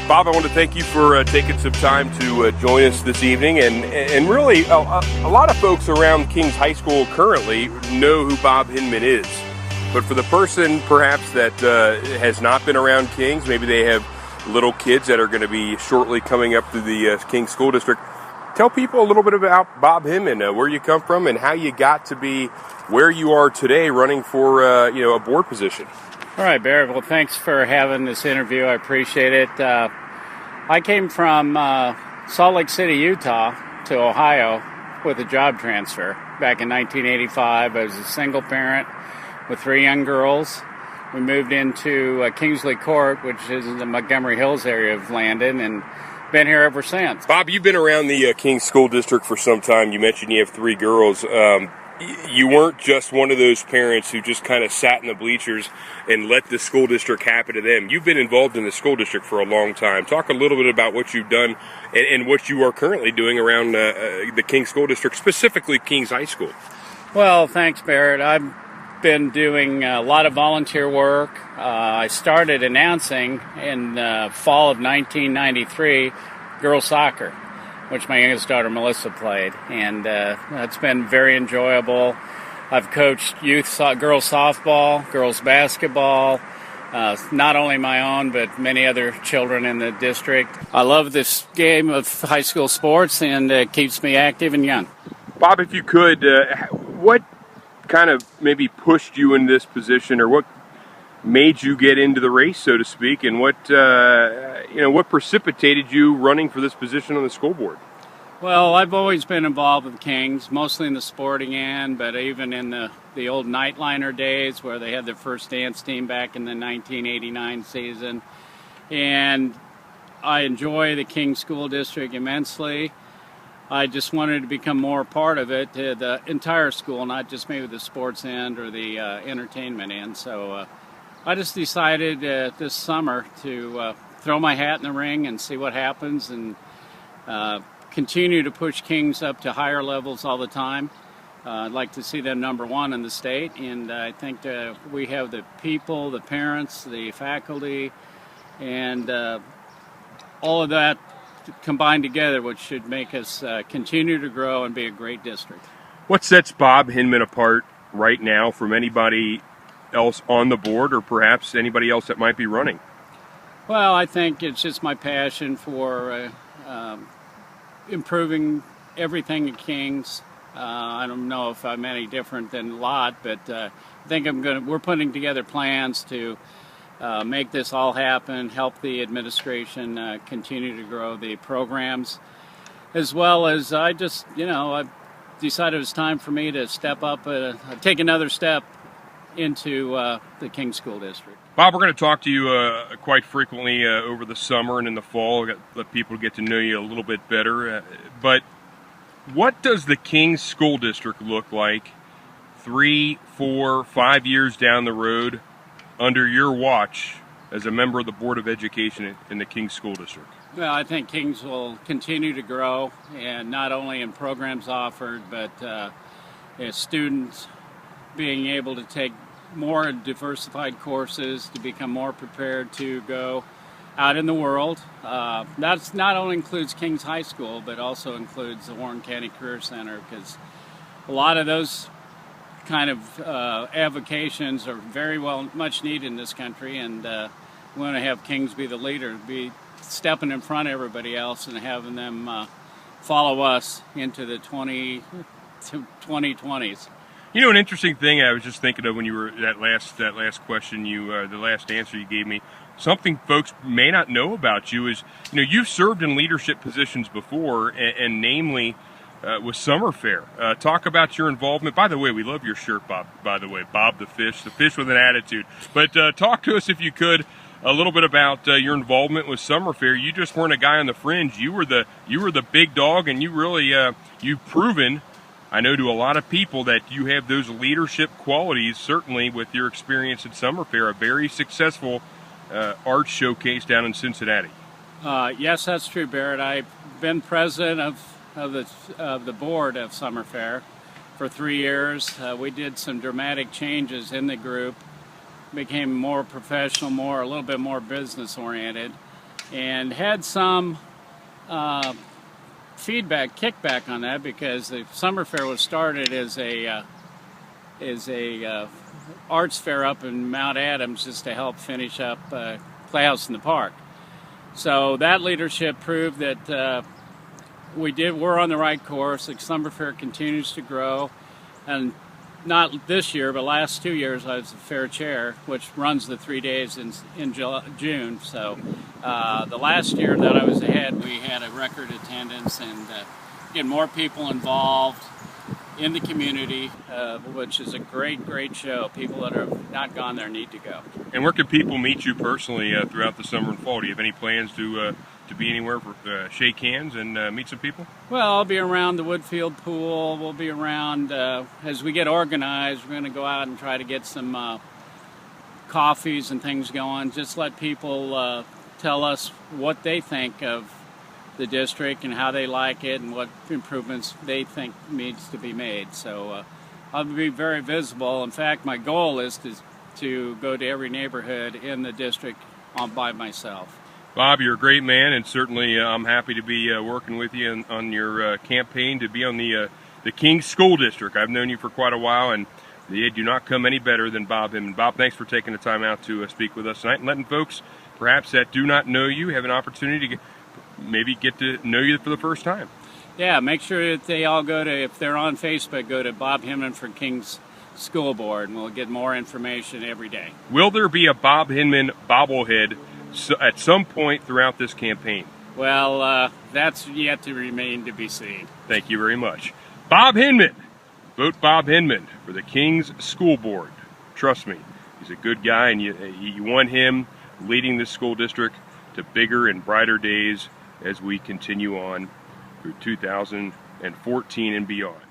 Bob, I want to thank you for taking some time to join us this evening. And really, a lot of folks around Kings High School currently know who Bob Hinman is. But for the person perhaps that has not been around Kings, maybe they have little kids that are going to be shortly coming up to the Kings School District, tell people a little bit about Bob Hinman, where you come from and how you got to be where you are today running for a board position. All right, Barrett. Well, thanks for having this interview. I appreciate it. I came from Salt Lake City, Utah to Ohio with a job transfer back in 1985. I was a single parent with 3 young girls. We moved into Kingsley Court, which is in the Montgomery Hills area of Landon, and been here ever since. Bob, you've been around the Kings School District for some time. You mentioned you have 3 girls. You weren't just one of those parents who just kind of sat in the bleachers and let the school district happen to them. You've been involved in the school district for a long time. Talk a little bit about what you've done and what you are currently doing around the Kings School District, specifically Kings High School. Well, thanks, Barrett. I've been doing a lot of volunteer work. I started announcing in fall of 1993 girls soccer, which my youngest daughter Melissa played, and that's been very enjoyable. I've coached youth girls softball, girls basketball, not only my own but many other children in the district. I love this game of high school sports, and it keeps me active and young. Bob, if you could, what kind of maybe pushed you in this position, or what made you get into the race, so to speak, and what precipitated you running for this position on the school board? Well, I've always been involved with Kings, mostly in the sporting end, but even in the old Nightliner days where they had their first dance team back in the 1989 season. And I enjoy the Kings School District immensely. I just wanted to become more a part of it, the entire school, not just maybe the sports end or the entertainment end. So I just decided this summer to throw my hat in the ring and see what happens, and continue to push Kings up to higher levels all the time. I'd like to see them number 1 in the state, and I think we have the people, the parents, the faculty, and all of that combined together, which should make us continue to grow and be a great district. What sets Bob Hinman apart right now from anybody else on the board, or perhaps anybody else that might be running? Well, I think it's just my passion for improving everything at Kings. I don't know if I'm any different than a lot, but I think we're putting together plans to make this all happen, help the administration continue to grow the programs, as well as I decided it was time for me to step up, take another step into the Kings School District. Bob, we're going to talk to you quite frequently over the summer and in the fall, let people get to know you a little bit better. But what does the Kings School District look like 3, 4, 5 years down the road under your watch as a member of the Board of Education in the Kings School District? Well, I think Kings will continue to grow, and not only in programs offered, but as students being able to take more diversified courses to become more prepared to go out in the world. That's not only includes Kings High School, but also includes the Warren County Career Center, because a lot of those kind of avocations are very much needed in this country, and we want to have Kings be the leader, be stepping in front of everybody else and having them follow us into the 2020s. You know, an interesting thing I was just thinking of when you were that last question, the last answer you gave me. Something folks may not know about you is, you've served in leadership positions before, and namely with Summer Fair. Talk about your involvement. By the way, we love your shirt, Bob. By the way, Bob the fish with an attitude. But talk to us, if you could, a little bit about your involvement with Summer Fair. You just weren't a guy on the fringe. You were the big dog, and you really you've proven, I know, to a lot of people that you have those leadership qualities, certainly with your experience at Summer Fair, a very successful art showcase down in Cincinnati. Yes, that's true, Barrett. I've been president of the board of Summer Fair for 3 years. We did some dramatic changes in the group, became more professional, a little bit more business oriented. and had some kickback on that, because the summer fair was started as a arts fair up in Mount Adams, just to help finish up Playhouse in the Park. So that leadership proved that we're on the right course. The summer fair continues to grow, and not this year, but last 2 years I was the fair chair, which runs the 3 days in June. So the last year that I was ahead, we had a record attendance, and getting more people involved in the community, which is a great show. People that have not gone there need to go. And where can people meet you personally throughout the summer and fall? Do you have any plans to be anywhere for shake hands and meet some people? Well, I'll be around the Woodfield Pool. We'll be around as we get organized. We're going to go out and try to get some coffees and things going. Just let people tell us what they think of the district and how they like it and what improvements they think needs to be made. So I'll be very visible. In fact, my goal is to go to every neighborhood in the district by myself. Bob, you're a great man, and certainly I'm happy to be working with you on your campaign to be on the Kings School District. I've known you for quite a while, and you do not come any better than Bob Hinman. Bob, thanks for taking the time out to speak with us tonight and letting folks perhaps that do not know you have an opportunity to maybe get to know you for the first time. Yeah, make sure that they all if they're on Facebook, go to Bob Hinman for Kings School Board, and we'll get more information every day. Will there be a Bob Hinman bobblehead at some point throughout this campaign? Well, that's yet to remain to be seen. Thank you very much. Bob Hinman. Vote Bob Hinman for the Kings School Board. Trust me, he's a good guy, and you want him leading this school district to bigger and brighter days as we continue on through 2014 and beyond.